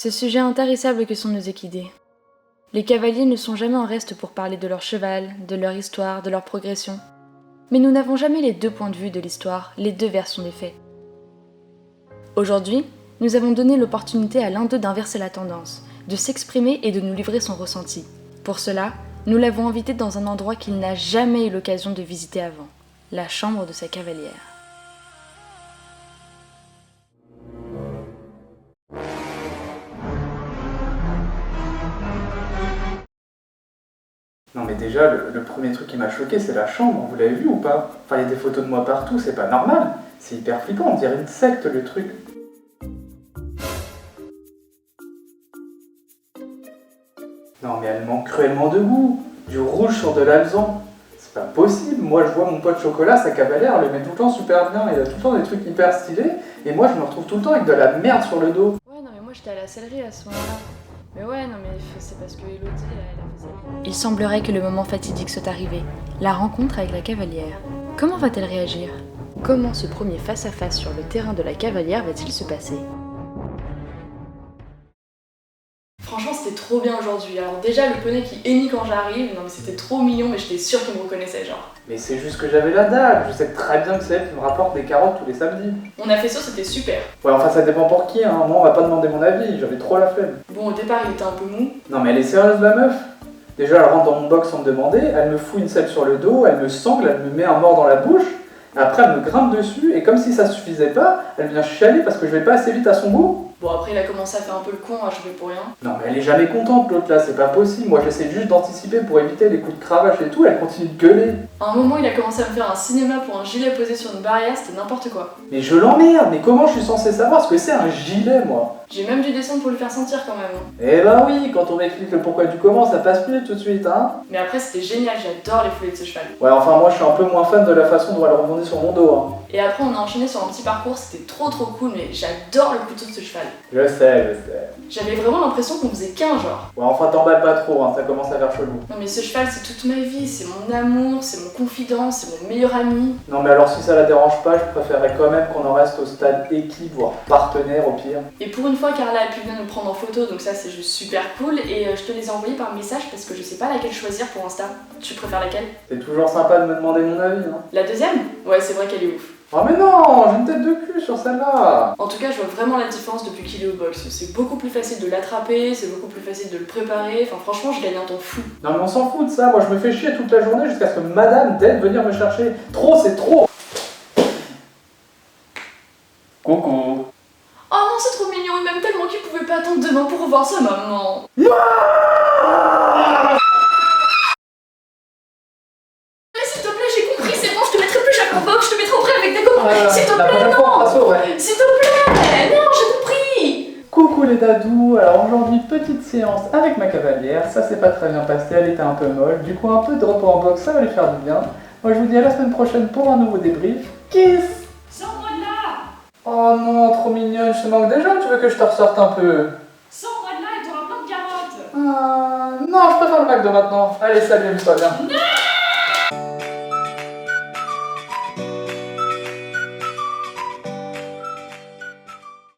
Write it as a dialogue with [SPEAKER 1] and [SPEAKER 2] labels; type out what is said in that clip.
[SPEAKER 1] Ce sujet intarissable que sont nos équidés. Les cavaliers ne sont jamais en reste pour parler de leur cheval, de leur histoire, de leur progression. Mais nous n'avons jamais les deux points de vue de l'histoire, les deux versions des faits. Aujourd'hui, nous avons donné l'opportunité à l'un d'eux d'inverser la tendance, de s'exprimer et de nous livrer son ressenti. Pour cela, nous l'avons invité dans un endroit qu'il n'a jamais eu l'occasion de visiter avant, la chambre de sa cavalière.
[SPEAKER 2] Non mais déjà, le premier truc qui m'a choqué, c'est la chambre, vous l'avez vu ou pas? Enfin, il y a des photos de moi partout, c'est pas normal. C'est hyper flippant, on dirait une secte le truc. Non mais elle manque cruellement de goût. Du rouge sur de l'alezan. C'est pas possible, moi je vois mon pote chocolat, sa cavalière, elle le met tout le temps super bien, il a tout le temps des trucs hyper stylés, et moi je me retrouve tout le temps avec de la merde sur le dos.
[SPEAKER 1] Ouais, non mais moi j'étais à la sellerie à ce moment-là. Mais ouais, non mais c'est parce que Elodie, elle a fait ça. Il semblerait que le moment fatidique soit arrivé, la rencontre avec la cavalière. Comment va-t-elle réagir? Comment ce premier face-à-face sur le terrain de la cavalière va-t-il se passer? Franchement, c'était trop bien aujourd'hui. Alors déjà, le poney qui hennit quand j'arrive, non mais c'était trop mignon, mais j'étais sûre qu'il me reconnaissait, genre.
[SPEAKER 2] Mais c'est juste que j'avais la dalle, je sais très bien que c'est elle qui me rapporte des carottes tous les samedis.
[SPEAKER 1] On a fait ça, c'était super.
[SPEAKER 2] Ouais, enfin ça dépend pour qui, hein. Moi on va pas demander mon avis, j'avais trop la flemme.
[SPEAKER 1] Bon, au départ, il était un peu mou.
[SPEAKER 2] Non mais elle est sérieuse la meuf. Déjà elle rentre dans mon box sans me demander, elle me fout une selle sur le dos, elle me sangle, elle me met un mort dans la bouche, après elle me grimpe dessus, et comme si ça suffisait pas, elle vient chialer parce que je vais pas assez vite à son goût.
[SPEAKER 1] Bon, après, il a commencé à faire un peu le con, à choper pour rien.
[SPEAKER 2] Non mais elle est jamais contente l'autre là, c'est pas possible, moi j'essaie juste d'anticiper pour éviter les coups de cravache et tout, elle continue de gueuler.
[SPEAKER 1] À un moment, il a commencé à me faire un cinéma pour un gilet posé sur une barrière, c'était n'importe quoi.
[SPEAKER 2] Mais je l'emmerde, mais comment je suis censé savoir ce que c'est un gilet moi?
[SPEAKER 1] J'ai même dû descendre pour lui faire sentir quand même.
[SPEAKER 2] Eh ben oui, quand on m'explique le pourquoi du comment, ça passe plus tout de suite, hein.
[SPEAKER 1] Mais après, c'était génial, j'adore les foulées de ce cheval.
[SPEAKER 2] Ouais, enfin moi je suis un peu moins fan de la façon dont elle rebondit sur mon dos, hein.
[SPEAKER 1] Et après, on a enchaîné sur un petit parcours, c'était trop cool, mais j'adore le couteau de ce cheval.
[SPEAKER 2] Je sais.
[SPEAKER 1] J'avais vraiment l'impression qu'on faisait qu'un genre.
[SPEAKER 2] Ouais, enfin t'emballes pas trop, hein, ça commence à faire chelou.
[SPEAKER 1] Non mais ce cheval, c'est toute ma vie, c'est mon amour, c'est mon confident, c'est mon meilleur ami.
[SPEAKER 2] Non mais alors si ça la dérange pas, je préférerais quand même qu'on en reste au stade équipe, voire partenaire au pire.
[SPEAKER 1] Et pour une fois, Carla a pu venir nous prendre en photo, donc ça c'est juste super cool. Et je te les ai envoyés par message parce que je sais pas laquelle choisir pour Insta. Tu préfères laquelle?
[SPEAKER 2] C'est toujours sympa de me demander mon avis, hein.
[SPEAKER 1] La deuxième? Ouais, c'est vrai qu'elle est ouf.
[SPEAKER 2] Oh mais non, j'ai une tête de cul sur celle-là.
[SPEAKER 1] En tout cas, je vois vraiment la différence depuis qu'il est au box. C'est beaucoup plus facile de l'attraper, c'est beaucoup plus facile de le préparer. Enfin, franchement, je gagne un temps fou.
[SPEAKER 2] Non mais on s'en fout de ça, moi je me fais chier toute la journée jusqu'à ce que madame d'aide venir me chercher. Trop, c'est trop. Coucou.
[SPEAKER 1] Oh non, c'est trop mignon, et même tellement qu'il pouvait pas attendre demain pour revoir sa maman. Mais s'il te plaît, j'ai compris, c'est bon, je te mettrai plus chaque box, je te mettrai auprès avec des copains. S'il te
[SPEAKER 2] La
[SPEAKER 1] plaît,
[SPEAKER 2] prochaine fois, on
[SPEAKER 1] non.
[SPEAKER 2] fera ça, ouais.
[SPEAKER 1] S'il te plaît, non, j'ai compris.
[SPEAKER 2] Coucou les dadous, alors aujourd'hui petite séance avec ma cavalière, ça s'est pas très bien passé, elle était un peu molle, du coup un peu de repos en box, ça va lui faire du bien. Moi je vous dis à la semaine prochaine pour un nouveau débrief. Kiss!
[SPEAKER 1] Sors-moi de là.
[SPEAKER 2] Oh non, trop mignonne, je te manque déjà ou tu veux que je te ressorte un peu?
[SPEAKER 1] Sors-moi de là et t'auras plein de carottes.
[SPEAKER 2] Non, je préfère le McDo maintenant. Allez, salut, amuse-toi bien.
[SPEAKER 1] Non.